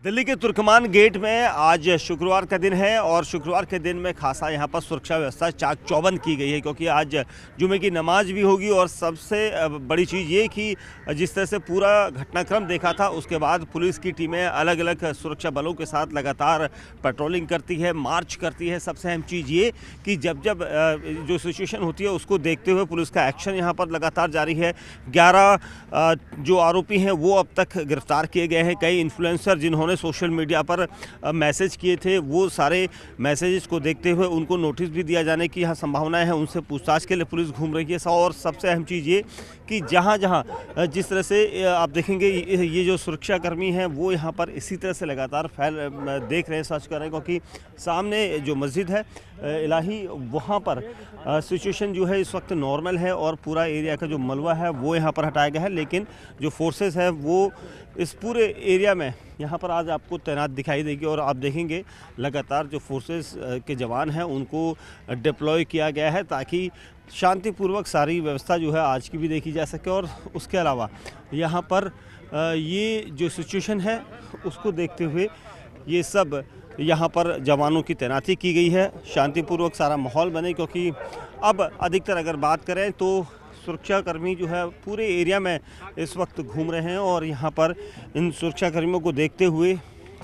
दिल्ली के तुर्कमान गेट में आज शुक्रवार का दिन है और शुक्रवार के दिन में खासा यहाँ पर सुरक्षा व्यवस्था चाक चौबंद की गई है क्योंकि आज जुमे की नमाज भी होगी। और सबसे बड़ी चीज़ ये कि जिस तरह से पूरा घटनाक्रम देखा था उसके बाद पुलिस की टीमें अलग अलग सुरक्षा बलों के साथ लगातार पेट्रोलिंग करती है, मार्च करती है। सबसे अहम चीज़ ये कि जब जब जो सिचुएशन होती है उसको देखते हुए पुलिस का एक्शन यहाँ पर लगातार जारी है। 11 जो आरोपी हैं वो अब तक गिरफ्तार किए गए हैं। कई इन्फ्लुएंसर जिन्होंने सोशल मीडिया पर मैसेज किए थे वो सारे मैसेजेस को देखते हुए उनको नोटिस भी दिया जाने की यहाँ संभावनाएं हैं। उनसे पूछताछ के लिए पुलिस घूम रही है। और सबसे अहम चीज़ ये कि जहाँ जहाँ जिस तरह से आप देखेंगे ये जो सुरक्षाकर्मी हैं वो यहाँ पर इसी तरह से लगातार देख रहे हैं, सर्च कर रहे हैं क्योंकि सामने जो मस्जिद है इलाही वहाँ पर सिचुएशन जो है इस वक्त नॉर्मल है और पूरा एरिया का जो मलबा है वो यहाँ पर हटाया गया है। लेकिन जो फोर्सेस है वो इस पूरे एरिया में यहाँ पर आज आपको तैनात दिखाई देगी और आप देखेंगे लगातार जो फोर्सेस के जवान हैं उनको डिप्लॉय किया गया है ताकि शांतिपूर्वक सारी व्यवस्था जो है आज की भी देखी जा सके। और उसके अलावा यहाँ पर ये जो सिचुएशन है उसको देखते हुए ये सब यहाँ पर जवानों की तैनाती की गई है, शांतिपूर्वक सारा माहौल बने। क्योंकि अब अधिकतर अगर बात करें तो सुरक्षाकर्मी जो है पूरे एरिया में इस वक्त घूम रहे हैं और यहाँ पर इन सुरक्षाकर्मियों को देखते हुए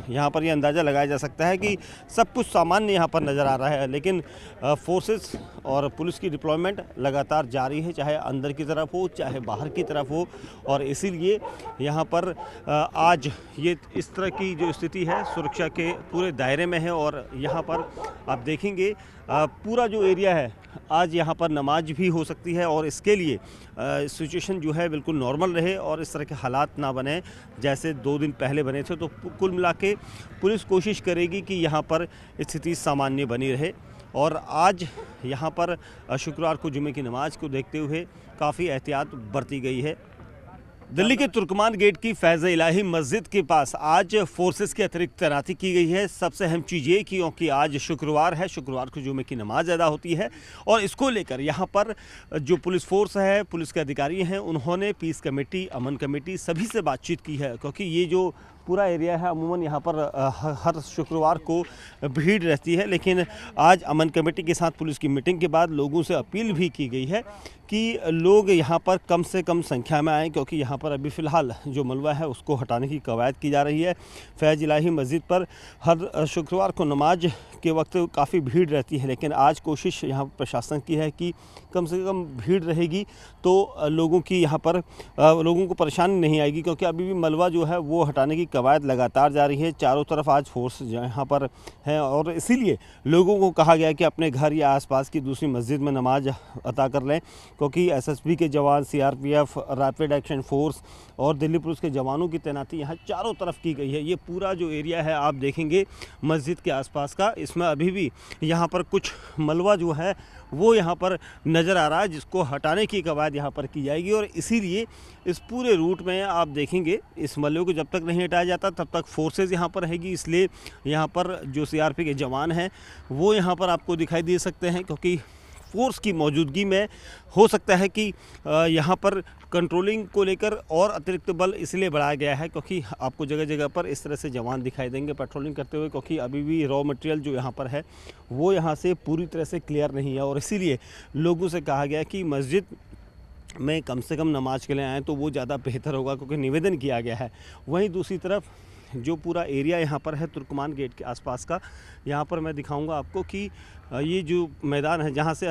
यहाँ पर ये अंदाज़ा लगाया जा सकता है कि सब कुछ सामान्य यहाँ पर नज़र आ रहा है। लेकिन फोर्सेस और पुलिस की डिप्लॉयमेंट लगातार जारी है, चाहे अंदर की तरफ हो चाहे बाहर की तरफ हो। और इसीलिए यहाँ पर आज ये इस तरह की जो स्थिति है सुरक्षा के पूरे दायरे में है। और यहाँ पर आप देखेंगे पूरा जो एरिया है आज यहाँ पर नमाज भी हो सकती है और इसके लिए सिचुएशन जो है बिल्कुल नॉर्मल रहे और इस तरह के हालात ना बने जैसे 2 दिन पहले बने थे। तो कुल मिला के पुलिस कोशिश करेगी कि यहाँ पर स्थिति सामान्य बनी रहे। और आज यहाँ पर शुक्रवार को जुमे की नमाज को देखते हुए काफ़ी एहतियात बरती गई है। दिल्ली के तुर्कमान गेट की फैज़-ए-इलाही मस्जिद के पास आज फोर्सेस की अतिरिक्त तैनाती की गई है। सबसे अहम चीज़ ये क्योंकि आज शुक्रवार है, शुक्रवार को जुमे की नमाज अदा होती है और इसको लेकर यहाँ पर जो पुलिस फोर्स है, पुलिस के अधिकारी हैं, उन्होंने पीस कमेटी, अमन कमेटी सभी से बातचीत की है। क्योंकि ये जो पूरा एरिया है अमूमन यहाँ पर हर शुक्रवार को भीड़ रहती है। लेकिन आज अमन कमेटी के साथ पुलिस की मीटिंग के बाद लोगों से अपील भी की गई है कि लोग यहाँ पर कम से कम संख्या में आएँ क्योंकि यहाँ पर अभी फ़िलहाल जो मलबा है उसको हटाने की कवायद की जा रही है। फैज़-इलाही मस्जिद पर हर शुक्रवार को नमाज के वक्त काफ़ी भीड़ रहती है, लेकिन आज कोशिश यहाँ प्रशासन की है कि कम से कम भीड़ रहेगी तो लोगों की यहाँ पर लोगों को परेशानी नहीं आएगी। क्योंकि अभी भी मलबा जो है वो हटाने की कवायद लगातार जारी है। चारों तरफ आज फोर्स यहाँ पर है और इसीलिए लोगों को कहा गया कि अपने घर या आसपास की दूसरी मस्जिद में नमाज अता कर लें। क्योंकि एसएसबी के जवान, सीआरपीएफ, रैपिड एक्शन फोर्स और दिल्ली पुलिस के जवानों की तैनाती यहाँ चारों तरफ की गई है। ये पूरा जो एरिया है आप देखेंगे मस्जिद के आसपास का, इसमें अभी भी यहाँ पर कुछ मलबा जो है वो यहाँ पर नज़र आ रहा है जिसको हटाने की कवायद यहाँ पर की जाएगी। और इसीलिए इस पूरे रूट में आप देखेंगे इस मलबे को जब तक नहीं हटाया जाता तब तक फोर्सेस यहाँ पर रहेगी। इसलिए यहाँ पर जो सीआरपी के जवान हैं वो यहाँ पर आपको दिखाई दे सकते हैं क्योंकि फोर्स की मौजूदगी में हो सकता है कि यहाँ पर कंट्रोलिंग को लेकर और अतिरिक्त बल इसलिए बढ़ाया गया है क्योंकि आपको जगह जगह पर इस तरह से जवान दिखाई देंगे पेट्रोलिंग करते हुए। क्योंकि अभी भी रॉ मटेरियल जो यहाँ पर है वो यहाँ से पूरी तरह से क्लियर नहीं है और इसीलिए लोगों से कहा गया कि मस्जिद में कम से कम नमाज के लिए आएँ तो वो ज़्यादा बेहतर होगा क्योंकि निवेदन किया गया है। वहीं दूसरी तरफ जो पूरा एरिया यहाँ पर है तुर्कमान गेट के आसपास का, यहाँ पर मैं दिखाऊंगा आपको कि ये जो मैदान है जहाँ से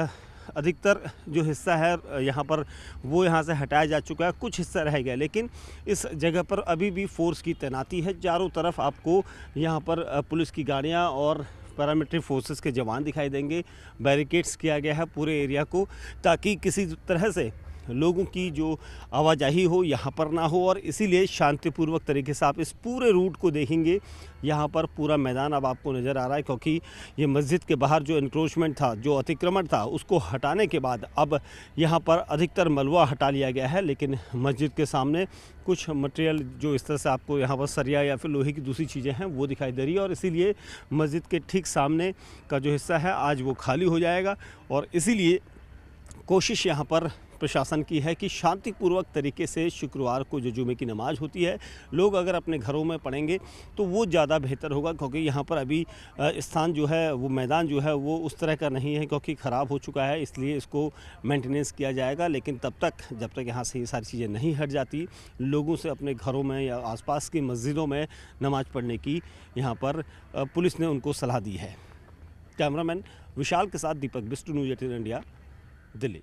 अधिकतर जो हिस्सा है यहाँ पर वो यहाँ से हटाया जा चुका है, कुछ हिस्सा रह गया। लेकिन इस जगह पर अभी भी फोर्स की तैनाती है। चारों तरफ आपको यहाँ पर पुलिस की गाड़ियाँ और पैरामिलिट्री फोर्सेस के जवान दिखाई देंगे। बैरिकेड्स किया गया है पूरे एरिया को ताकि किसी तरह से लोगों की जो आवाजाही हो यहाँ पर ना हो। और इसीलिए शांतिपूर्वक तरीके से आप इस पूरे रूट को देखेंगे। यहाँ पर पूरा मैदान अब आपको नज़र आ रहा है क्योंकि ये मस्जिद के बाहर जो इंक्रोचमेंट था, जो अतिक्रमण था, उसको हटाने के बाद अब यहाँ पर अधिकतर मलबा हटा लिया गया है। लेकिन मस्जिद के सामने कुछ मटेरियल जो इस तरह से आपको यहाँ पर सरिया या फिर लोहे की दूसरी चीज़ें हैं वो दिखाई दे रही है और इसीलिए मस्जिद के ठीक सामने का जो हिस्सा है आज वो खाली हो जाएगा। और इसीलिए कोशिश यहाँ पर प्रशासन की है कि शांतिपूर्वक तरीके से शुक्रवार को जो जुमे की नमाज होती है, लोग अगर अपने घरों में पढ़ेंगे तो वो ज़्यादा बेहतर होगा, क्योंकि यहाँ पर अभी स्थान जो है वो मैदान जो है वो उस तरह का नहीं है, क्योंकि ख़राब हो चुका है, इसलिए इसको मेंटेनेंस किया जाएगा। लेकिन तब तक, जब तक यहाँ से ये सारी चीज़ें नहीं हट जाती, लोगों से अपने घरों में या आसपास की मस्जिदों में नमाज पढ़ने की यहाँ पर पुलिस ने उनको सलाह दी है। कैमरामैन विशाल के साथ दीपक बिस्टू, न्यूज़ 18 इंडिया, दिल्ली।